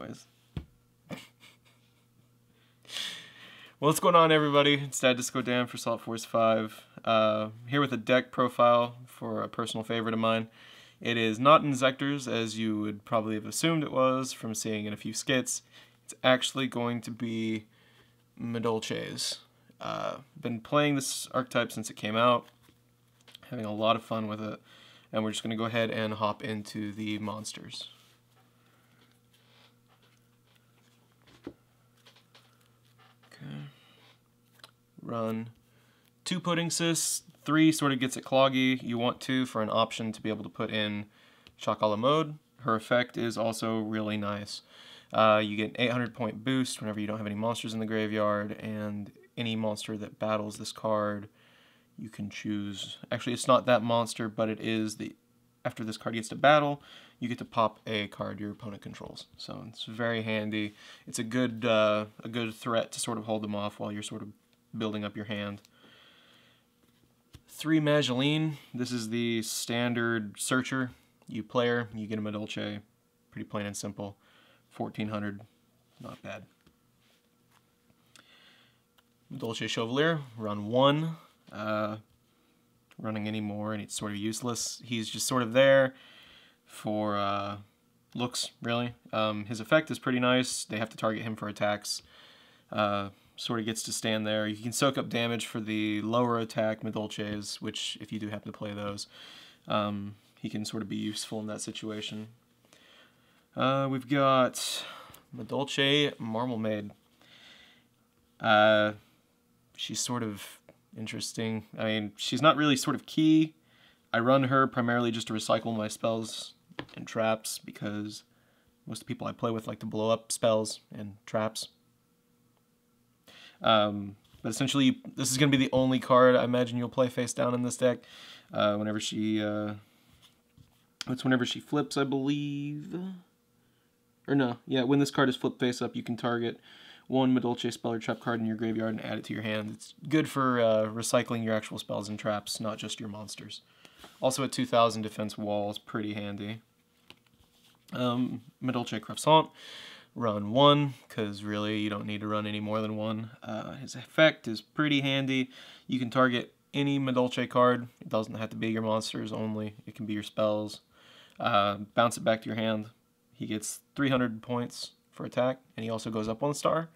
Anyways. Well, what's going on, everybody? It's DatDiscoDan for Salt Force 5. Here with a deck profile for a personal favorite of mine. It is not Insectors, as you would probably have assumed it was from seeing in a few skits. It's actually going to be Madolches. Been playing this archetype since it came out, having a lot of fun with it, and we're just going to go ahead and hop into the monsters. Run 2 Pudding Cysts, 3 sort of gets it cloggy. You want 2 for an option to be able to put in Shakala mode. Her effect is also really nice. You get an 800 point boost whenever you don't have any monsters in the graveyard, and any monster that battles this card, you can choose. Actually, it's not that monster, but it is the. After this card gets to battle, you get to pop a card your opponent controls. So it's very handy. It's a good threat to sort of hold them off while you're sort of building up your hand. 3 Madolches. This is the standard searcher. You player, you get a Madolche. Pretty plain and simple. 1400, not bad. Madolche Chevalier, run 1. Running any more, and it's sort of useless. He's just sort of there for looks, really. His effect is pretty nice. They have to target him for attacks. Sort of gets to stand there. You can soak up damage for the lower attack Madolches, which, if you do happen to play those, he can sort of be useful in that situation. We've got Madolche Marmalade. She's sort of interesting. I mean, she's not really sort of key. I run her primarily just to recycle my spells and traps, because most of the people I play with like to blow up spells and traps. But essentially, this is going to be the only card I imagine you'll play face down in this deck. Whenever she flips, I believe. Or no, yeah, when this card is flipped face up, you can target 1 Madolche spell or trap card in your graveyard and add it to your hand. It's good for recycling your actual spells and traps, not just your monsters. Also at 2000 defense wall is pretty handy. Madolche Croissant, run 1, because really you don't need to run any more than 1. His effect is pretty handy. You can target any Madolche card. It doesn't have to be your monsters only. It can be your spells. Bounce it back to your hand. He gets 300 points for attack, and he also goes up 1 star,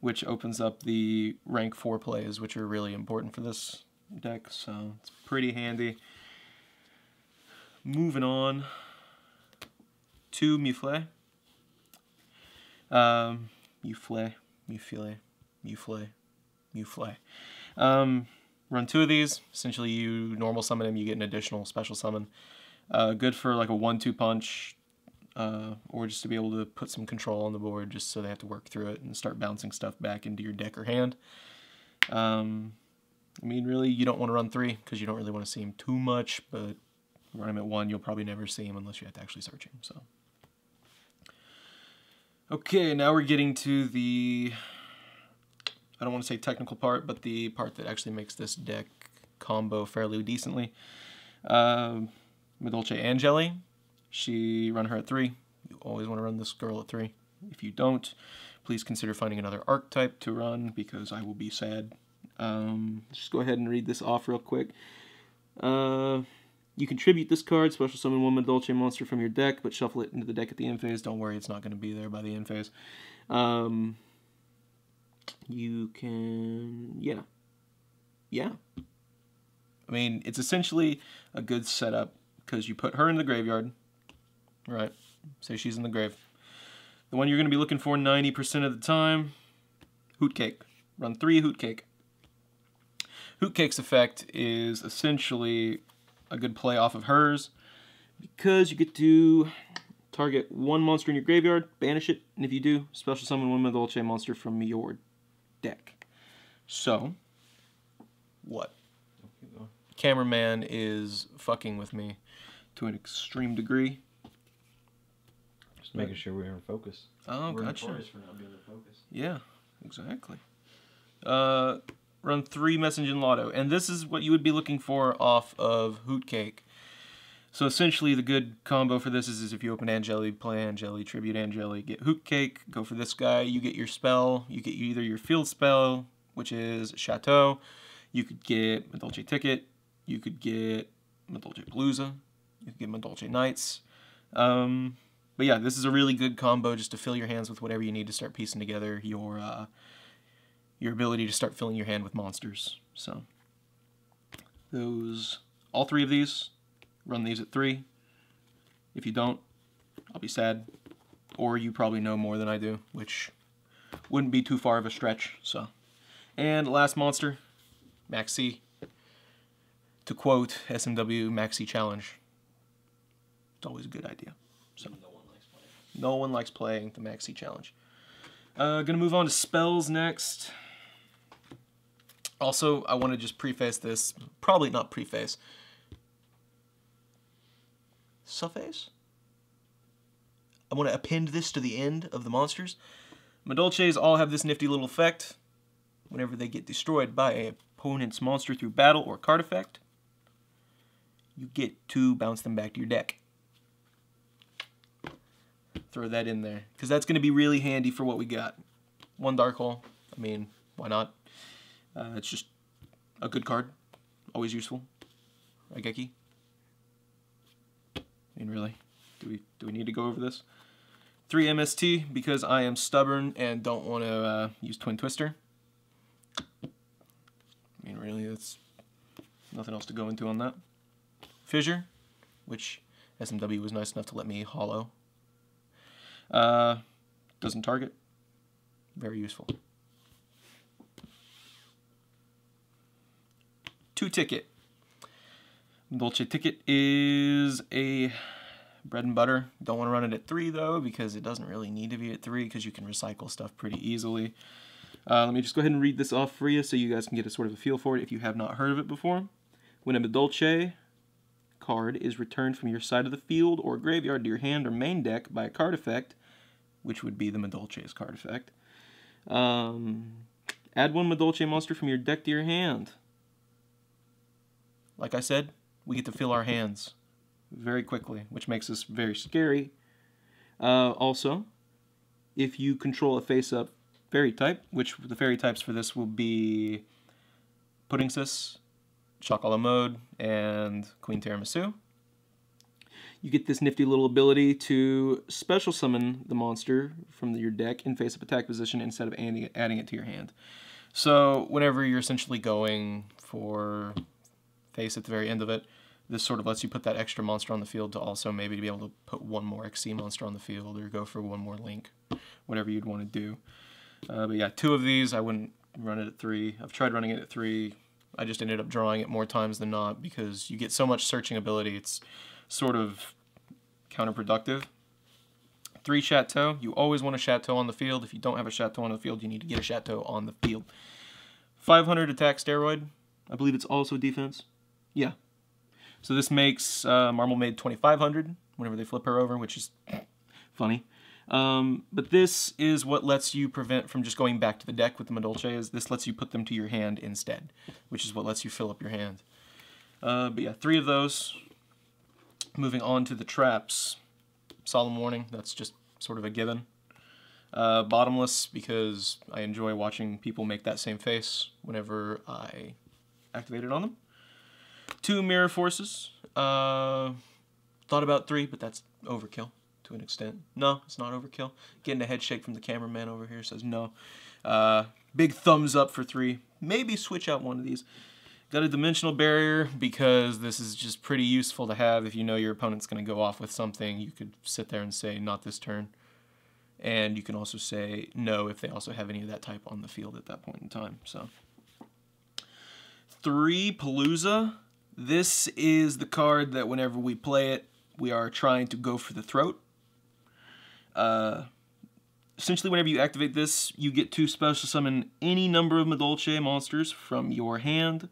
which opens up the rank 4 plays, which are really important for this deck, so it's pretty handy. Moving on to Mufle. Mufle. Run 2 of these. Essentially, you normal summon him, you get an additional special summon. Good for like a 1-2 punch, or just to be able to put some control on the board, just so they have to work through it and start bouncing stuff back into your deck or hand. I mean, really, you don't want to run 3, because you don't really want to see him too much, but run him at 1, you'll probably never see him unless you have to actually search him. So, okay, now we're getting to the, I don't want to say technical part, but the part that actually makes this deck combo fairly decently. Madolche Angeli. Run her at 3. You always want to run this girl at 3. If you don't, please consider finding another archetype to run, because I will be sad. Just go ahead and read this off real quick. You contribute this card, special summon 1 Madolche monster from your deck, but shuffle it into the deck at the end phase. Don't worry, it's not going to be there by the end phase. You can, yeah. I mean, it's essentially a good setup, because you put her in the graveyard. Right, say she's in the grave. The one you're going to be looking for 90% of the time, Hootcake. Run 3 Hootcake. Hootcake's effect is essentially a good play off of hers, because you get to target 1 monster in your graveyard, banish it, and if you do, special summon 1 Madolche monster from your deck. So, what? Cameraman is fucking with me to an extreme degree. Just making sure we're in focus. Oh, we're gotcha. notorious for not being in focus. Yeah, exactly. Run 3 Message in Lotto, and this is what you would be looking for off of Hootcake. So essentially the good combo for this is if you open Angeli, play Angeli, tribute Angeli, get Hook Cake, go for this guy, you get your spell, you get either your field spell, which is Chateau, you could get Madolche Ticket, you could get Madolche Palooza, you could get Madolche Knights. But yeah, this is a really good combo just to fill your hands with whatever you need to start piecing together your ability to start filling your hand with monsters. So all 3 of these, run these at 3. If you don't, I'll be sad. Or you probably know more than I do, which wouldn't be too far of a stretch. So, and last monster, Maxi. To quote SMW, Maxi Challenge. It's always a good idea. So no one likes playing the Maxi Challenge. Gonna move on to spells next. Also, I want to just preface this. Probably not preface. Sufface? I want to append this to the end of the monsters. Madolches all have this nifty little effect. Whenever they get destroyed by an opponent's monster through battle or card effect, you get to bounce them back to your deck. Throw that in there, because that's going to be really handy for what we got. 1 Dark Hole, I mean, why not? It's just a good card, always useful. Raigeki. I mean, really, do we need to go over this? 3 MST, because I am stubborn and don't want to use Twin Twister. I mean, really, that's nothing else to go into on that. Fissure, which SMW was nice enough to let me hollow. Doesn't target. Very useful. 2 Ticket. Madolche Ticket is a bread and butter. Don't want to run it at 3 though, because it doesn't really need to be at 3, because you can recycle stuff pretty easily. Let me just go ahead and read this off for you so you guys can get a sort of a feel for it if you have not heard of it before. When a Madolche card is returned from your side of the field or graveyard to your hand or main deck by a card effect, which would be the Madolche's card effect, add 1 Madolche monster from your deck to your hand. Like I said, we get to fill our hands very quickly, which makes us very scary. Also, if you control a face-up fairy type, which the fairy types for this will be Pudding Sis, Chocolat Mode, and Queen Tiramisu, you get this nifty little ability to special summon the monster from your deck in face-up attack position instead of adding it to your hand. So whenever you're essentially going for face at the very end of it, this sort of lets you put that extra monster on the field to also maybe be able to put 1 more XC monster on the field or go for 1 more Link, whatever you'd want to do. But yeah, 2 of these, I wouldn't run it at 3. I've tried running it at 3. I just ended up drawing it more times than not because you get so much searching ability, it's sort of counterproductive. 3 Chateau. You always want a Chateau on the field. If you don't have a Chateau on the field, you need to get a Chateau on the field. 500 attack steroid. I believe it's also defense. Yeah. So this makes Marble Maid 2500 whenever they flip her over, which is funny. But this is what lets you prevent from just going back to the deck with the Madolches. This lets you put them to your hand instead, which is what lets you fill up your hand. But yeah, 3 of those. Moving on to the traps. Solemn Warning, that's just sort of a given. Bottomless, because I enjoy watching people make that same face whenever I activate it on them. 2 Mirror Forces. Thought about 3, but that's overkill to an extent. No, it's not overkill. Getting a head shake from the cameraman over here says no. Big thumbs up for 3. Maybe switch out 1 of these. Got a Dimensional Barrier because this is just pretty useful to have if you know your opponent's going to go off with something. You could sit there and say, not this turn. And you can also say no if they also have any of that type on the field at that point in time. So 3 Palooza. This is the card that whenever we play it, we are trying to go for the throat. Essentially, whenever you activate this, you get to special summon any number of Madolche monsters from your hand,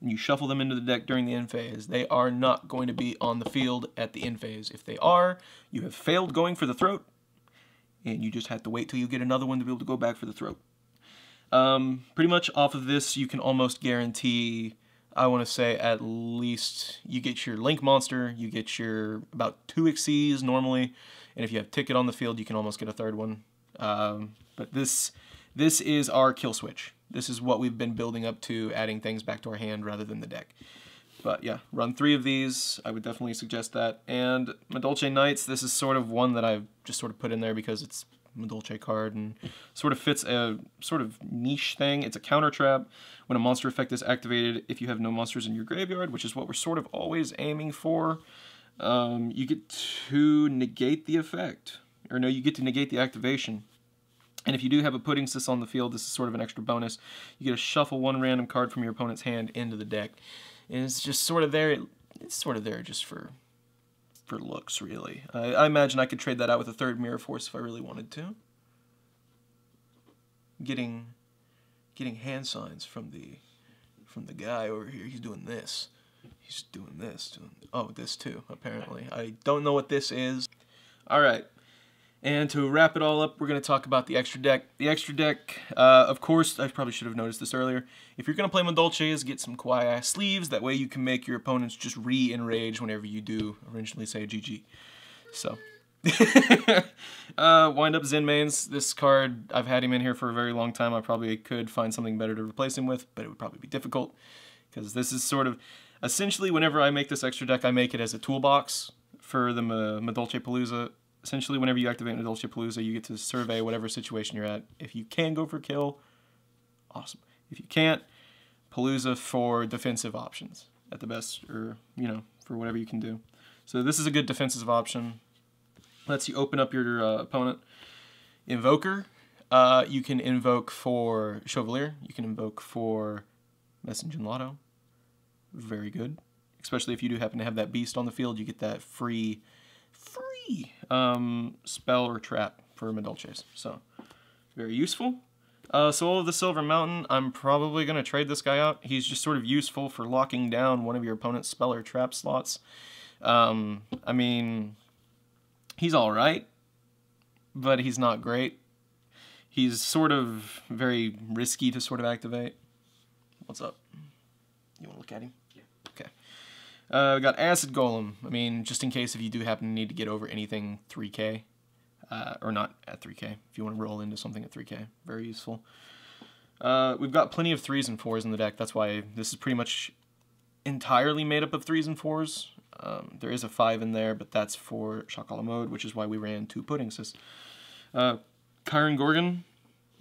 and you shuffle them into the deck during the end phase. They are not going to be on the field at the end phase. If they are, you have failed going for the throat, and you just have to wait till you get another one to be able to go back for the throat. Pretty much off of this, you can almost guarantee I want to say at least you get your Link monster, you get your about 2 Xyzs normally, and if you have Ticket on the field, you can almost get a third one. But this is our kill switch. This is what we've been building up to, adding things back to our hand rather than the deck. But yeah, run 3 of these. I would definitely suggest that. And Madolche Knights, this is sort of one that I've just sort of put in there because it's Madolche card and sort of fits a sort of niche thing. It's a counter trap. When a monster effect is activated, if you have no monsters in your graveyard, which is what we're sort of always aiming for, you get to negate the effect. Or no, you get to negate the activation. And if you do have a Pudding Sis on the field, this is sort of an extra bonus. You get to shuffle 1 random card from your opponent's hand into the deck. And it's just sort of there. It's sort of there just for looks, really. I imagine I could trade that out with a 3rd Mirror Force if I really wanted to. Getting hand signs from the guy over here. He's doing this. He's doing this. Oh, this too, apparently. I don't know what this is. All right. And to wrap it all up, we're going to talk about the extra deck. The extra deck, of course, I probably should have noticed this earlier. If you're going to play Madolches, get some Kawaii sleeves. That way you can make your opponents just re-enrage whenever you do originally say GG. So, Wind Up Zen Mains. This card, I've had him in here for a very long time. I probably could find something better to replace him with, but it would probably be difficult. Because this is sort of, essentially, whenever I make this extra deck, I make it as a toolbox for the Madolche Palooza. Essentially, whenever you activate Madolche Palooza, you get to survey whatever situation you're at. If you can go for kill, awesome. If you can't, Palooza for defensive options at the best, or, you know, for whatever you can do. So this is a good defensive option. Lets you open up your opponent. Invoker, you can invoke for Chevalier. You can invoke for Messenger Lotto. Very good. Especially if you do happen to have that beast on the field, you get that free spell or trap for Madolches. So, very useful. Soul of the Silver Mountain, I'm probably going to trade this guy out. He's just sort of useful for locking down one of your opponent's spell or trap slots. I mean, he's alright, but he's not great. He's sort of very risky to sort of activate. What's up? You want to look at him? Yeah. Okay. We got Acid Golem. I mean, just in case if you do happen to need to get over anything 3k, or not at 3k, if you want to roll into something at 3k, very useful. We've got plenty of 3s and 4s in the deck. That's why this is pretty much entirely made up of 3s and 4s. There is a 5 in there, but that's for Shakala mode, which is why we ran 2 Pudding Sis. Chiron Gorgon,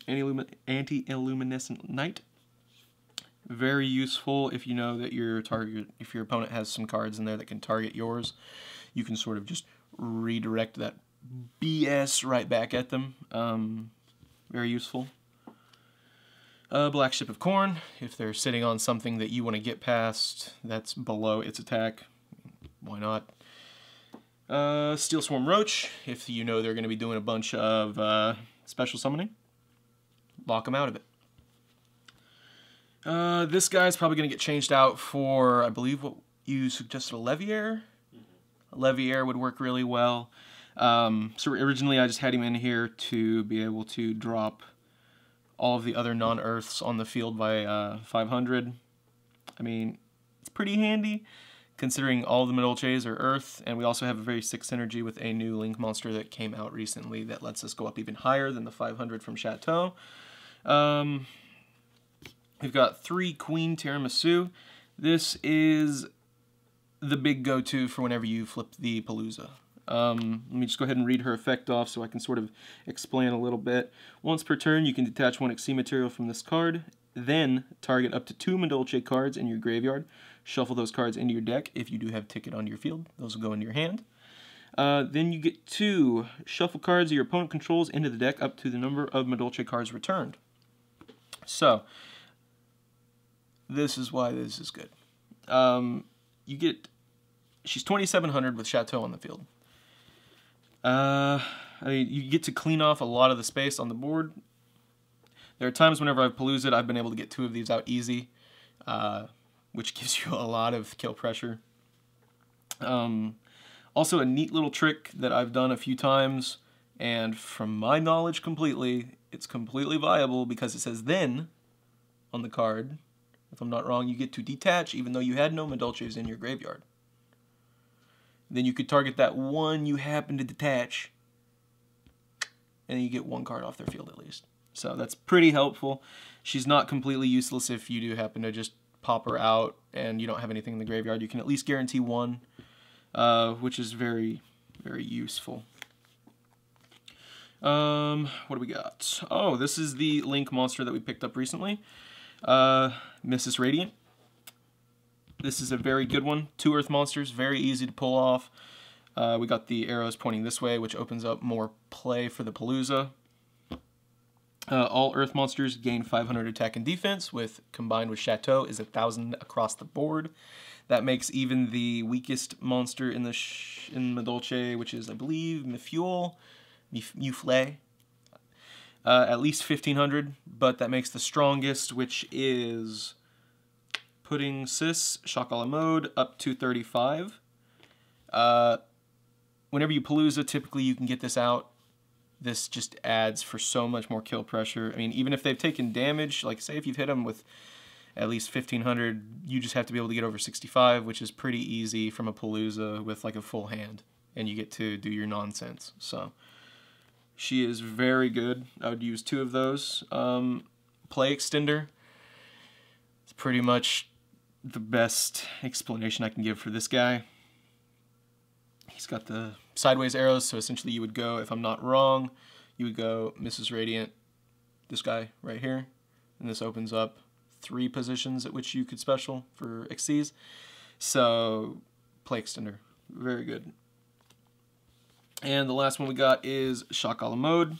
Anti-Illuminescent Knight. Very useful if you know that your opponent has some cards in there that can target yours. You can sort of just redirect that BS right back at them. Very useful. Black Ship of Corn, if they're sitting on something that you want to get past that's below its attack, why not? Steel Swarm Roach, if you know they're going to be doing a bunch of special summoning, lock them out of it. This guy's probably going to get changed out for, I believe, what you suggested, a Leviair? A Leviair would work really well. So originally I just had him in here to be able to drop all of the other non-Earths on the field by 500. I mean, it's pretty handy, considering all the Madolches are Earth, and we also have a very sick synergy with a new Link monster that came out recently that lets us go up even higher than the 500 from Chateau. We've got 3 Queen Tiramisu. This is the big go-to for whenever you flip the Palooza. Let me just go ahead and read her effect off so I can sort of explain a little bit. Once per turn, you can detach 1 Xyz material from this card, then target up to 2 Madolche cards in your graveyard. Shuffle those cards into your deck. If you do have Ticket onto your field, those will go into your hand. Then you get 2 shuffle cards your opponent controls into the deck up to the number of Madolche cards returned. So, this is why this is good. She's 2,700 with Chateau on the field. I mean, you get to clean off a lot of the space on the board. There are times whenever I've Palooza'd, I've been able to get 2 of these out easy, which gives you a lot of kill pressure. Also, a neat little trick that I've done a few times, and from my knowledge completely, it's completely viable because it says then on the card, If I'm not wrong, you get to detach even though you had no Madolches in your graveyard. Then you could target that one you happen to detach, and then you get one card off their field at least. So that's pretty helpful. She's not completely useless if you do happen to just pop her out and you don't have anything in the graveyard. You can at least guarantee one, which is very, very useful. What do we got? Oh, this is the Link monster that we picked up recently. Mrs. Radiant. This is a very good one. 2 Earth monsters, very easy to pull off. We got the arrows pointing this way, which opens up more play for the Palooza. All Earth monsters gain 500 attack and defense, with combined with Chateau is 1,000 across the board. That makes even the weakest monster in the in Madolche, which is, I believe, Mufle, at least 1,500, but that makes the strongest, which is Pudding Sis, Shock a la Mode, up to 35. Whenever you Palooza, typically you can get this out. This just adds for so much more kill pressure. I mean, even if they've taken damage, like say if you've hit them with at least 1,500, you just have to be able to get over 65, which is pretty easy from a Palooza with like a full hand, and you get to do your nonsense. So she is very good. I would use 2 of those. Play Extender. It's pretty much the best explanation I can give for this guy. He's got the sideways arrows, so essentially you would go, if I'm not wrong, you would go Mrs. Radiant, this guy right here, and this opens up 3 positions at which you could special for Xyz. So, Play Extender, very good. And the last one we got is Shock a la Mode.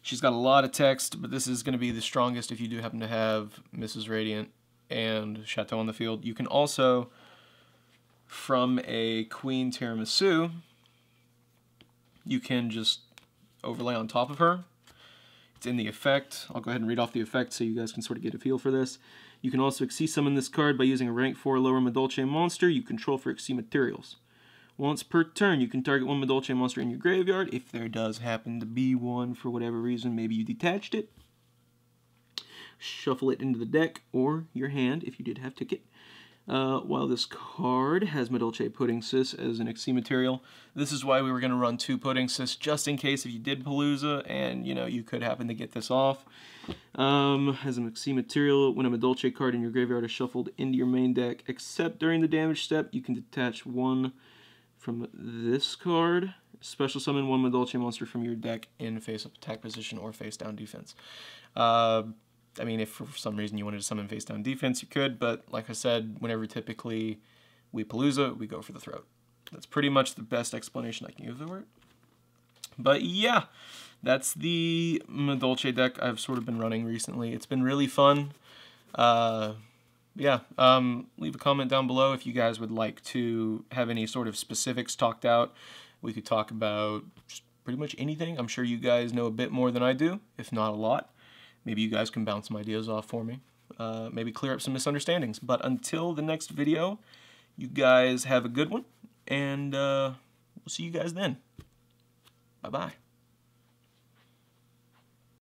She's got a lot of text, but this is going to be the strongest if you do happen to have Mrs. Radiant and Chateau on the field. You can also, from a Queen Tiramisu, you can just overlay on top of her. It's in the effect. I'll go ahead and read off the effect so you guys can sort of get a feel for this. You can also Xyz summon this card by using a rank 4 lower Madolche monster you control for Xyz materials. Once per turn, you can target one Madolche monster in your graveyard. If there does happen to be one for whatever reason, maybe you detached it, shuffle it into the deck or your hand if you did have ticket. While this card has Madolche Pudding Sis as an Xyz material, this is why we were going to run 2 Pudding Sis, just in case if you did Palooza and, you know, you could happen to get this off. Has an Xyz material. When a Madolche card in your graveyard is shuffled into your main deck, except during the damage step, you can detach one from this card. Special summon one Madolche monster from your deck in face-up attack position or face-down defense. I mean, if for some reason you wanted to summon face-down defense, you could, but like I said, whenever typically we Palooza, we go for the throat. That's pretty much the best explanation I can give for it. But yeah, that's the Madolche deck I've sort of been running recently. It's been really fun. Yeah, leave a comment down below if you guys would like to have any sort of specifics talked out. We could talk about just pretty much anything. I'm sure you guys know a bit more than I do, if not a lot. Maybe you guys can bounce some ideas off for me. Maybe clear up some misunderstandings. But until the next video, you guys have a good one, and we'll see you guys then. Bye-bye.